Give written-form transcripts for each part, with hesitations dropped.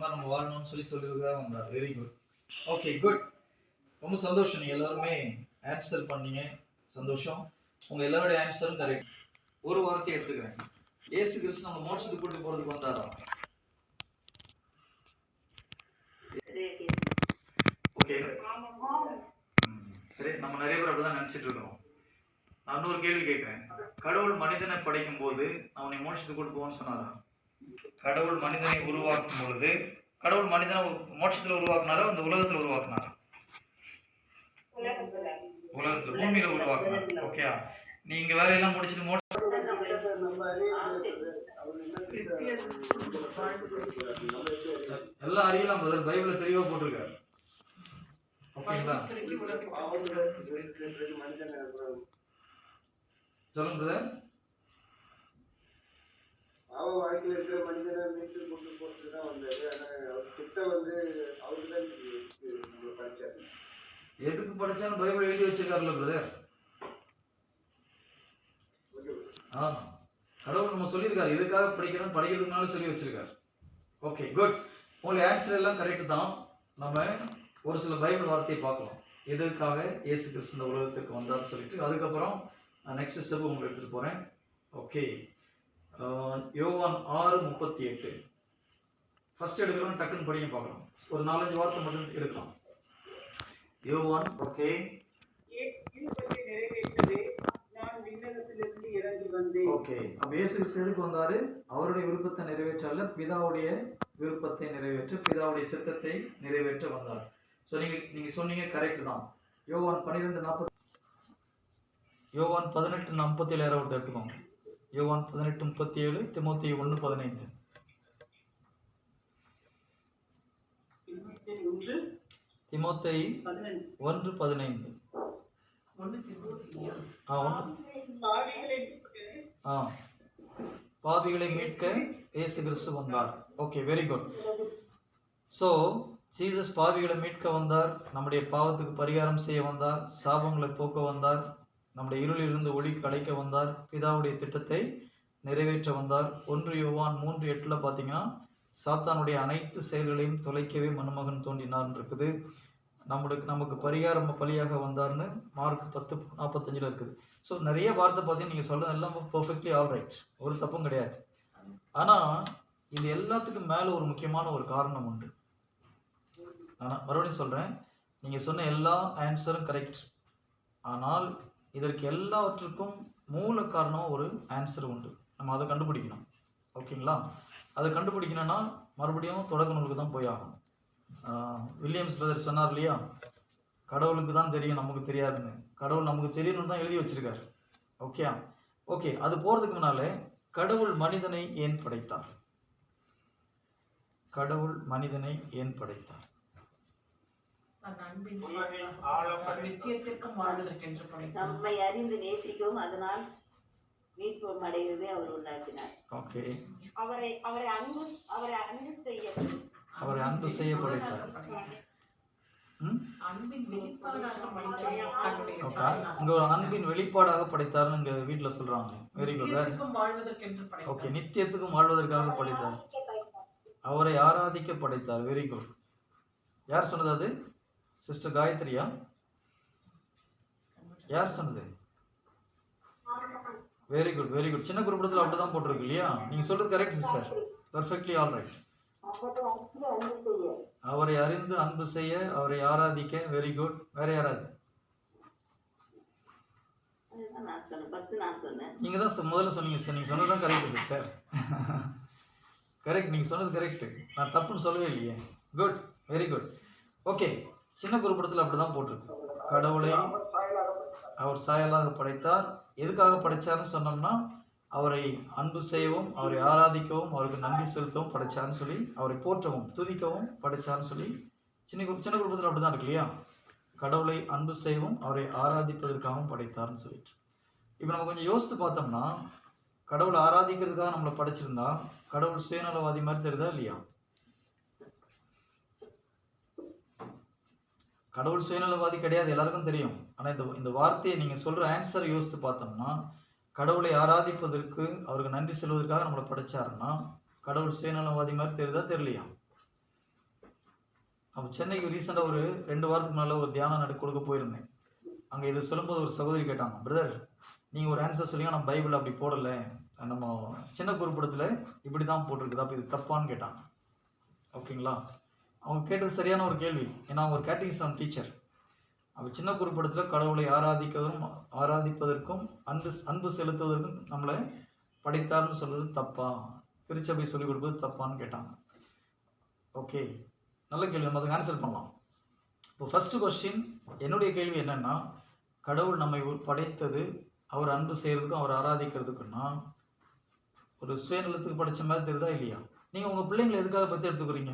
மாதிரி நம்ம வாழணும்னு சொல்லியிருக்கா வந்தார். Very good. Okay, good. ரொம்ப சந்தோஷம். நீங்கள் எல்லாருமே ஆன்சர் பண்ணீங்க. சந்தோஷம். உங்கள் எல்லாருடைய ஆன்சரும் கரெக்ட். ஒரு வார்த்தையை எடுத்துக்கிறேன். இயேசு கிறிஸ்து நம்ம மோட்சத்துக்கு கூட்டி போகிறதுக்கு வந்தாரா? ஓகே, சரி. நம்ம நிறைய பேர் அப்படிதான் நினைச்சிட்டு இருக்கோம். நான் இன்னொரு கேள்வி கேட்கிறேன். கடவுள் மனிதனை படைக்கும் போது அவனை மோட்சத்துக்கு கூட்டு போவான்னு சொன்னாரா? கடவுள் மனிதனை உருவாக்கும் பொழுது கடவுள் மனிதனை மோட்சத்துல உருவாக்குனாரா, இந்த உலகத்துல உருவாக்குனாரா? உலகத்துல, பூமியில உருவாக்குனார். ஓகே, நீங்க வேலையெல்லாம் முடிச்சுட்டு எல்லாம் அறியலாம் பிரதர். பைபிள்ல தெளிவா போட்டிருக்காரு. ஓகேங்களா? சொல்லுங்க பிரதர். அவன் வாழ்க்கையில் இருக்கிற மனிதனை மீட்டு கொண்டு போறதுக்கு தான் வந்தாரு. ஆனால் அவர் திட்டம் வந்து அவருக்கு தான் நம்மளை படிச்சாரு. எதுக்கு படிச்சாலும் பைபிள் எழுதி வச்சிருக்காருல்ல பிரதர். கடவுள் நம்ம சொல்லியிருக்காரு எதுக்காக படிக்கிறோம், படிக்கிறதுனால சொல்லி வச்சிருக்காரு. Okay, good. உங்களுக்கு ஆன்சர் எல்லாம் கரெக்ட் தான். நம்ம ஒரு சில பைபிள் வார்த்தையை பார்க்கலாம். எதுக்காக இயேசு கிறிஸ்து இந்த உலகத்துக்கு வந்தார்னு சொல்லிட்டு அதுக்கப்புறம் நெக்ஸ்ட் ஸ்டெப் உங்களுக்கு எடுத்துட்டு போறேன். ஓகே, யோவான் 6:38 ஃபர்ஸ்ட் எடுக்கிறோம். டக்குன்னு படிக்க பார்க்கலாம். ஒரு 4-5 வார்த்தை மட்டும் எடுக்கலாம். யோவான். Okay, okay. அப்ப இயேசு கிறிஸ்து எதுக்கு வந்தாரு? அவருடைய விருப்பத்தை நிறைவேற்றல, பிதாவுடைய விருப்பத்தை நிறைவேற்ற, பிதாவுடைய சித்தத்தை நிறைவேற்ற வந்தார். ஸோ நீங்க சொன்னீங்க கரெக்ட் தான். யோவான் 12:40, யோவான் 18:47 யாராவது எடுத்துக்கோங்க. யோவான் 18:37, திமோத்தேயு 1:15. திமோத்தேயு 1:15. பாவிகளை மீட்க இயேசு கிறிஸ்து வந்தார். Okay, very good. So Jesus பாவிகளை மீட்க வந்தார், நம்முடைய பாவத்துக்கு பரிகாரம் செய்ய வந்தார், சாபங்களை போக்க வந்தார், நம்முடைய இருளிலிருந்து ஒளிக்கு அழைக்க வந்தார், பிதாவுடைய திட்டத்தை நிறைவேற்ற வந்தார். 1 யோவான் 3:8 பார்த்தீங்கன்னா சாத்தானுடைய அனைத்து செயல்களையும் தொலைக்கவே மனுமகன் தோன்றினார் இருக்குது. நமக்கு பலியாக வந்தார்னு மார்க் 10:45 இருக்குது. ஸோ நிறைய வார்த்தை பார்த்தீங்கன்னா நீங்கள் சொல்கிறது எல்லாம் பர்ஃபெக்ட்லி ஆல் ரைட், ஒரு தப்பும் கிடையாது. ஆனால் இது எல்லாத்துக்கும் மேலே ஒரு முக்கியமான ஒரு காரணம் உண்டு. ஆனால் மறுபடியும் சொல்கிறேன், நீங்கள் சொன்ன எல்லா ஆன்சரும் கரெக்ட். ஆனால் இதற்கு எல்லாவற்றுக்கும் மூல காரணம் ஒரு ஆன்சர் உண்டு. நம்ம அதை கண்டுபிடிக்கணும். ஓகேங்களா? அதை கண்டுபிடிக்கணும்னா மறுபடியும் தொடக்க நூலுக்கு தான் போய் ஆகணும். வில்லியம்ஸ் பிரதர் சொன்னார் இல்லையா, கடவுளுக்கு தான் தெரியும் நமக்கு தெரியாதுன்னு. கடவுள் நமக்கு தெரியணும்னு தான் எழுதி வச்சிருக்காரு. ஓகே, அது போகிறதுக்கு முன்னாலே கடவுள் மனிதனை ஏன் படைத்தார்? கடவுள் மனிதனை ஏன் படைத்தார்? நம்மை அறிந்து நேசிக்கவும் அதனால் மீட்பும் அடைவதை அவர் உண்டாக்கினார். ஓகே, அவரை அன்பு செய்ய படைத்தார். இங்க ஒரு அன்பின் வெளிப்பாடாக படைத்தார்னு இங்க வீட்டுல சொல்றாங்க. Very good. ஓகே, நித்தியத்துக்கும் வாழ்வதற்காக படைத்தார், அவரை ஆராதிக்க படைத்தார். Very good. யார் சொன்னது? அது சிஸ்டர் காயத்ரியா? யார் சொன்னது? Very good, very good. சின்ன குறிப்பிடத்தில் அப்படிதான் போட்டிருக்கு இல்லையா? நீங்க சொல்றது correct sister, perfectly all right. அவரை அறிந்து அன்பு செய்ய, அவரை ஆராதிக்க. Very good. வேற யாராவது? நீங்க தான் முதல்ல சொன்னீங்க சார். நீங்க சொன்னதுதான் கரெக்ட் சிஸ்டர். கரெக்ட், நீங்க சொன்னது கரெக்ட். நான் தப்புன்னு சொல்லவே இல்லையே. Good, very good. ஓகே, சின்ன குறிப்பிடத்தில் அப்படிதான் போட்டிருக்கு. கடவுளை அவர் சாயலாக படைத்தார். எதுக்காக படைச்சார்னு சொன்னோம்னா, அவரை அன்பு செய்யவும், அவரை ஆராதிக்கவும், அவருக்கு நன்றி செலுத்தவும் படைச்சார்னு சொல்லி, அவரை போற்றவும் துதிக்கவும் படைச்சார்னு சொல்லி சின்ன குடும்பத்தில் அப்படிதான் இருக்கு இல்லையா? கடவுளை அன்பு செய்யவும் அவரை ஆராதிப்பதற்காகவும் படைத்தார்னு சொல்லிட்டு. இப்போ நம்ம கொஞ்சம் யோசித்து பார்த்தோம்னா, கடவுளை ஆராதிக்கிறதுக்காக நம்மளை படைச்சிருந்தா கடவுள் சுயநலவாதி மாதிரி தெரியுதா இல்லையா? கடவுள் சுயநலவாதி கிடையாது, எல்லாருக்கும் தெரியும். ஆனால் இந்த வார்த்தையை நீங்கள் சொல்கிற ஆன்சரை யோசித்து பார்த்தோம்னா, கடவுளை ஆராதிப்பதற்கு, அவருக்கு நன்றி செல்வதற்காக நம்மளை படைச்சாருன்னா கடவுள் சுயநலவாதி மாதிரி தெரியுதா தெரியலையா? நம்ம சென்னைக்கு ரீசெண்டாக ஒரு 2 வாரத்துக்கு முன்னால் ஒரு தியானம் கொடுக்க போயிருந்தேன். அங்கே இது சொல்லும்போது ஒரு சகோதரி கேட்டாங்க, பிரதர் நீங்கள் ஒரு ஆன்சர் சொல்லுங்க, நான் பைபிள் அப்படி போடலை, நம்ம சின்ன குறிப்பிடத்தில் இப்படி தான் போட்டிருக்குது, அப்போ இது தப்பான்னு கேட்டாங்க. ஓகேங்களா? அவங்க கேட்டது சரியான ஒரு கேள்வி. ஏன்னா அவங்க ஒரு கேட்டகிசம் டீச்சர். அப்போ சின்ன குறிப்பிடத்தில் கடவுளை ஆராதிப்பதற்கும் அன்பு செலுத்துவதற்கும் நம்மளை படைத்தார்னு சொல்வது தப்பா, திருச்சபை சொல்லிக் கொடுப்பது தப்பான்னு கேட்டாங்க. ஓகே, நல்ல கேள்வி, நம்ம அதுக்கு ஆன்சர் பண்ணலாம். இப்போ ஃபஸ்ட்டு கொஸ்டின், என்னுடைய கேள்வி என்னென்னா, கடவுள் நம்மை படைத்தது அவர் அன்பு செய்கிறதுக்கும் அவர் ஆராதிக்கிறதுக்குன்னா ஒரு சுயநலத்துக்கு படைச்ச மாதிரி தெரியுதா இல்லையா? நீங்கள் உங்கள் பிள்ளைங்களை எதுக்காக பற்றி எடுத்துக்கிறீங்க?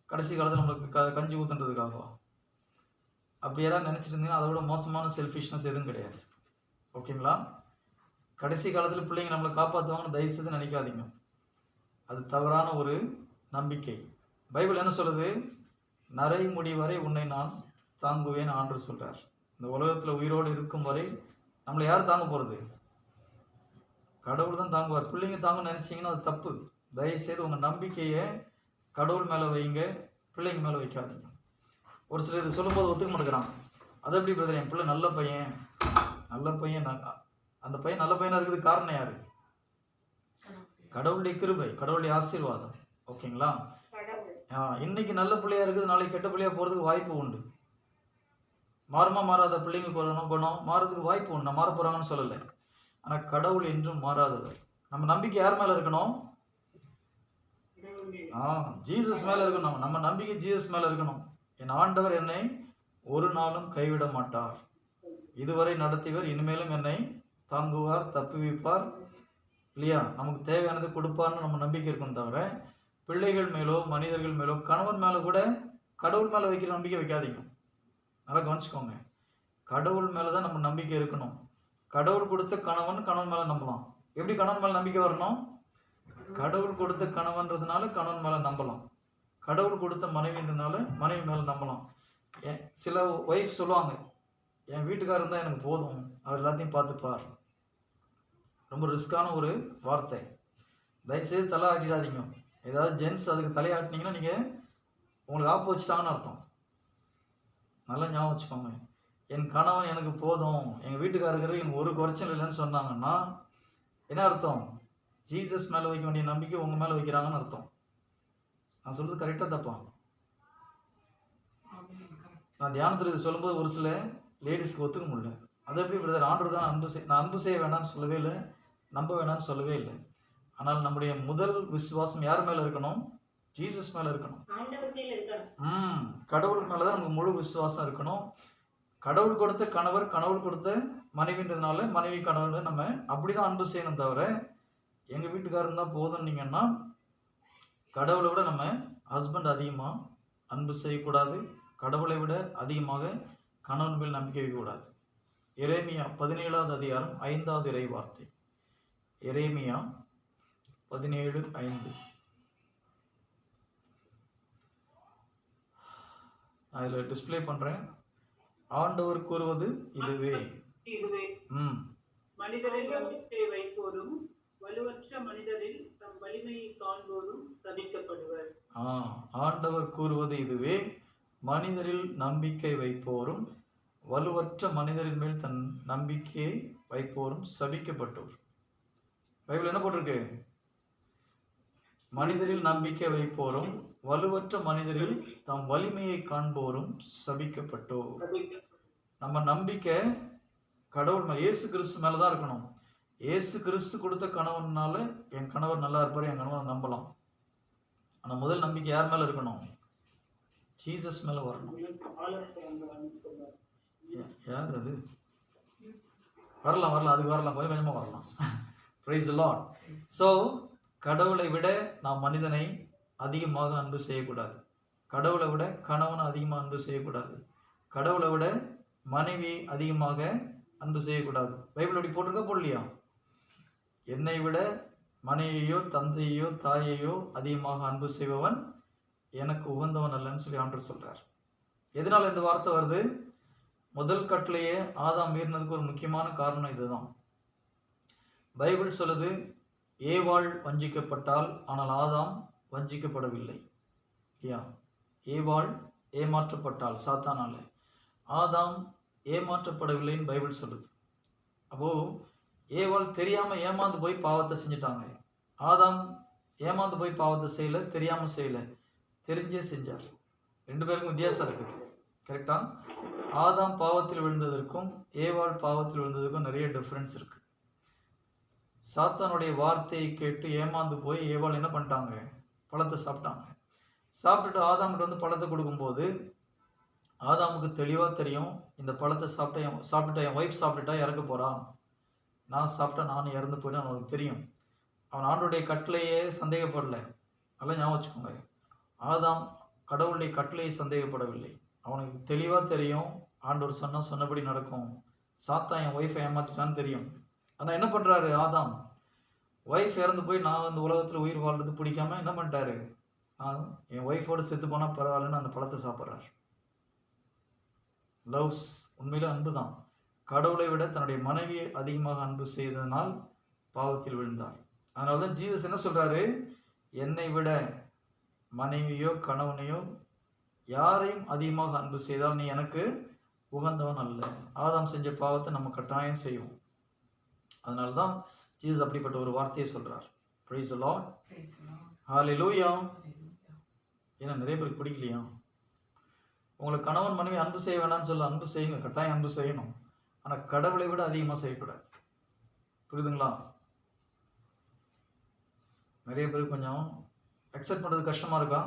கடைசி காலத்தில் நம்மளுக்கு கஞ்சி ஊற்றுன்றதுக்காகவா? அப்படி யாராவது நினச்சிட்டு இருந்தீங்கன்னா அதோட மோசமான செல்ஃபிஷ்னஸ் எதுவும் கிடையாது. ஓகேங்களா? கடைசி காலத்தில் பிள்ளைங்க நம்மளை காப்பாற்றுவாங்கன்னு தயவுசெய்து நினைக்காதீங்க. அது தவறான ஒரு நம்பிக்கை. பைபிள் என்ன சொல்லுது? நரை முடி வரை உன்னை நான் தாங்குவேன் ஆண்டு சொல்கிறார். இந்த உலகத்தில் உயிரோடு இருக்கும் வரை நம்மளை யார் தாங்க போகிறது? கடவுள் தான் தாங்குவார். பிள்ளைங்க தாங்கன்னு நினச்சிங்கன்னா அது தப்பு. தயவுசெய்து உங்கள் நம்பிக்கையை கடவுள் மேலே வைங்க, பிள்ளைங்க மேலே வைக்காதீங்க. ஒரு சிலர் இது சொல்லும்போது ஒத்துக்க மாட்டேங்கிறாங்க. அது எப்படி பிரதர், என் பிள்ளை நல்ல பையன், அந்த பையன் நல்ல பையனாக இருக்குது காரணம் யார்? கடவுளுடைய கிருபை, கடவுளுடைய ஆசீர்வாதம். ஓகேங்களா? இன்னைக்கு நல்ல பிள்ளையா இருக்குது, நாளைக்கு கெட்ட பிள்ளையா போகிறதுக்கு வாய்ப்பு உண்டு. மாறாத பிள்ளைங்க குணம் மாறதுக்கு வாய்ப்பு உண்டு. நான் மாற போகிறாங்கன்னு சொல்லலை. ஆனால் கடவுள் என்றும் மாறாதவர். நம்ம நம்பிக்கை யார் மேலே இருக்கணும்? ஜீசஸ் மேலே இருக்கணும். நம்ம நம்பிக்கை ஜீசஸ் மேலே இருக்கணும். என் ஆண்டவர் என்னை ஒரு நாளும் கைவிட மாட்டார், இதுவரை நடத்தியவர் இனிமேலும் என்னை தாங்குவார், தப்புவிப்பார் இல்லையா? நமக்கு தேவையானது கொடுப்பார்னு நம்ம நம்பிக்கை இருக்கணும். தவிர பிள்ளைகள் மேலோ மனிதர்கள் மேலோ கணவன் மேலே கூட கடவுள் மேலே வைக்கிற நம்பிக்கை வைக்காதீங்க. நல்லா கவனிச்சுக்கோங்க. கடவுள் மேலே தான் நம்ம நம்பிக்கை இருக்கணும். கடவுள் கொடுத்த கணவன் மேலே நம்பலாம். எப்படி கணவன் மேலே நம்பிக்கை வரணும்? கடவுள் கொடுத்த கணவன்றதுனால கணவன் மேலே நம்பலாம். கடவுள் கொடுத்த மனைவின்றதுனால மனைவி மேலே நம்பலாம். சில ஒய்ஃப் சொல்லுவாங்க, என் வீட்டுக்காரர் தான் எனக்கு போதும், அவர் எல்லாத்தையும் பார்த்துப்பார். ரொம்ப ரிஸ்கான ஒரு வார்த்தை. தயவுசெய்து தலை ஆட்டிடாதீங்க. ஏதாவது ஜென்ஸ் அதுக்கு தலையாட்டினீங்கன்னா நீங்கள் உங்களுக்கு ஆப்பு வச்சுட்டாங்கன்னு அர்த்தம். நல்லா ஞாபகம் வச்சுக்கோங்க. என் கணவன் எனக்கு போதும், எங்கள் வீட்டுக்காரருக்கு எனக்கு ஒரு குறைச்சல் இல்லைன்னு சொன்னாங்கன்னா என்ன அர்த்தம்? ஜீசஸ் மேலே வைக்க வேண்டிய நம்பிக்கை உங்கள் மேலே வைக்கிறாங்கன்னு அர்த்தம். நான் சொல்கிறது கரெக்டாக தப்பா? நான் தியானத்தில் இது சொல்லும்போது ஒரு சில லேடிஸ்க்கு ஒத்துக்க முடியல. அது எப்படி பிரதர், ஆண்டவர் தான் நான் அன்பு செய்ய வேணாம்னு சொல்லவே இல்லை, நம்ப வேணாம்னு சொல்லவே இல்லை. ஆனால் நம்முடைய முதல் விசுவாசம் யார் மேலே இருக்கணும்? ஜீசஸ் மேலே இருக்கணும். கடவுள் மேலே தான் நமக்கு முழு விசுவாசம் இருக்கணும். கடவுள் கொடுத்த கணவர், கடவுள் கொடுத்த மனைவின்றதுனால மனைவி கடவுளை நம்ம அப்படி தான் அன்பு செய்யணும். தவிர எங்கள் வீட்டுக்காரன் தான் போதுன்னீங்கன்னா கடவுளை விட நம்ம ஹஸ்பண்ட் அதிகமாக அன்பு செய்யக்கூடாது. கடவுளை விட அதிகமாக கணவன் மேல் நம்பிக்கை வைக்கக்கூடாது. எரேமியா 17வது அதிகாரம் 5வது இறை வார்த்தை. எரேமியா 17:5. நான் இதில் டிஸ்பிளே பண்ணுறேன். ஆண்டவர் கூறுவது இதுவே, மனிதரில் நம்பிக்கை வைப்போரும் வலுவற்ற மனிதரில் தம் வலிமையை காண்போரும் சபிக்கப்படுவர். ஆண்டவர் கூறுவது இதுவே, மனிதரில் நம்பிக்கை வைப்போரும் வலுவற்ற மனிதரின் மேல் தன் நம்பிக்கையை வைப்போரும் சபிக்கப்பட்டோர். பைபிள் என்ன போட்டிருக்கு? மனிதரில் நம்பிக்கை வைப்போரும் வலுவற்ற மனிதரில் தம் வலிமையை காண்போரும் சபிக்கப்பட்டோர். நம்ம நம்பிக்கை கடவுள் மேலே, இயேசு கிறிஸ்து மேலே தான் இருக்கணும். இயேசு கிறிஸ்து கொடுத்த கணவனால என் கணவர் நல்லா இருப்பார், என் கணவனை நம்பலாம். ஆனால் முதல் நம்பிக்கை யார் மேலே இருக்கணும்? ஜீசஸ் மேலே வரணும். யார் அது? வரலாம், அதுக்கு வரலாம், கொஞ்சம் கொஞ்சமாக வரலாம். Price the Lord. ஸோ கடவுளை விட நாம் மனிதனை அதிகமாக அன்பு செய்யக்கூடாது. கடவுளை விட கணவனை அதிகமாக அன்பு செய்யக்கூடாது. கடவுளை விட மனைவி அதிகமாக அன்பு செய்யக்கூடாது. பைபிள் அப்படி போட்டிருக்கா போடலையா? என்னை விட மனைவியோ தந்தையோ தாயையோ அதிகமாக அன்பு செய்பவன் எனக்கு உகந்தவன் அல்லன்னு சொல்லி ஆண்டவர் சொல்றார். எதனால இந்த வார்த்தை வருது? முதல் கட்டளையே ஆதாம் மீறினதுக்கு ஒரு முக்கியமான காரணம் இதுதான். பைபிள் சொல்லுது, ஏவாள் வஞ்சிக்கப்பட்டால், ஆனால் ஆதாம் வஞ்சிக்கப்படவில்லை. ஏவாள் ஏமாற்றப்பட்டாள் சாத்தானால. ஆதாம் ஏமாற்றப்படவில்லைன்னு பைபிள் சொல்லுது. அப்போ ஏவாள் தெரியாம ஏமாந்து போய் பாவத்தை செஞ்சுட்டாங்க. ஆதாம் ஏமாந்து போய் பாவத்தை செய்யல, தெரியாம செய்யல, தெரிஞ்சே செஞ்சார். 2 பேருக்கும் வித்தியாசம் இருக்குது. கரெக்டா? ஆதாம் பாவத்தில் விழுந்ததற்கும் ஏவாள் பாவத்தில் விழுந்ததற்கும் நிறைய டிஃப்ரென்ஸ் இருக்கு. சாத்தானுடைய வார்த்தையை கேட்டு ஏமாந்து போய் ஏவாள் என்ன பண்ணிட்டாங்க? பழத்தை சாப்பிட்டாங்க. சாப்பிட்டுட்டு ஆதாமுக்கு வந்து பழத்தை கொடுக்கும்போது ஆதாமுக்கு தெளிவாக தெரியும், இந்த பழத்தை சாப்பிட்டுட்டா என் ஒய்ஃப் சாப்பிட்டுட்டா இறக்க போகிறான், நான் சாப்பிட்டா நானும் இறந்து போயிட்டு அவனுக்கு தெரியும். அவன் ஆண்டோடைய கட்டளையே சந்தேகப்படலை. நல்லா ஞாபகம் வச்சுக்கோங்க. ஆதாம் கடவுளுடைய கட்டளையை சந்தேகப்படவில்லை. அவனுக்கு தெளிவாக தெரியும், ஆண்டவர் சொன்னபடி நடக்கும். சாத்தான் என் ஒய்ஃபை ஏமாத்திட்டான்னு தெரியும். ஆனால் என்ன பண்ணுறாரு ஆதாம்? ஒய்ஃப் இறந்து போய் நான் இந்த உலகத்தில் உயிர் வாழ்றது பிடிக்காம என்ன பண்ணிட்டாரு? என் ஒய்ஃபோடு செத்து போனால் பரவாயில்லன்னு அந்த பழத்தை சாப்பிட்றாரு. லவ்ஸ் உண்மையில அன்பு தான். கடவுளை விட தன்னுடைய மனைவியை அதிகமாக அன்பு செய்ததனால் பாவத்தில் விழுந்தார். அதனால தான் ஜீசஸ் என்ன சொல்றாரு? என்னை விட மனைவியோ கணவனையோ யாரையும் அதிகமாக அன்பு செய்தால் நீ எனக்கு உகந்தவன் அல்ல. ஆதாம் செஞ்ச பாவத்தை நம்ம கட்டாயம் செய்வோம். அதனால தான் ஜீசஸ் அப்படிப்பட்ட ஒரு வார்த்தையை சொல்றார். Praise the Lord. ஹalleluya. ஏன்னா நிறைய பேருக்கு பிடிக்கலையா? உங்களுக்கு கணவன் மனைவி அன்பு செய்ய வேண்டாம்னு சொல்ல, அன்பு செய்யுங்க, கட்டாயம் அன்பு செய்யணும். ஆனால் கடவுளை விட அதிகமாக செய்யக்கூடாது. புரியுதுங்களா? நிறைய பேருக்கு கொஞ்சம் அக்செப்ட் பண்ணுறது கஷ்டமா இருக்கா?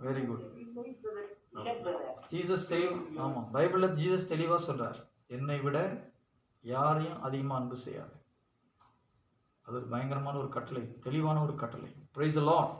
Very good. ஜீசஸ் ஆமாம், பைபிளில் ஜீசஸ் தெளிவாக சொல்றார், என்னை விட யாரையும் அதிகமாக அன்பு செய்யாது. அது ஒரு பயங்கரமான ஒரு கட்டளை, தெளிவான ஒரு கட்டளை. Price the Lord.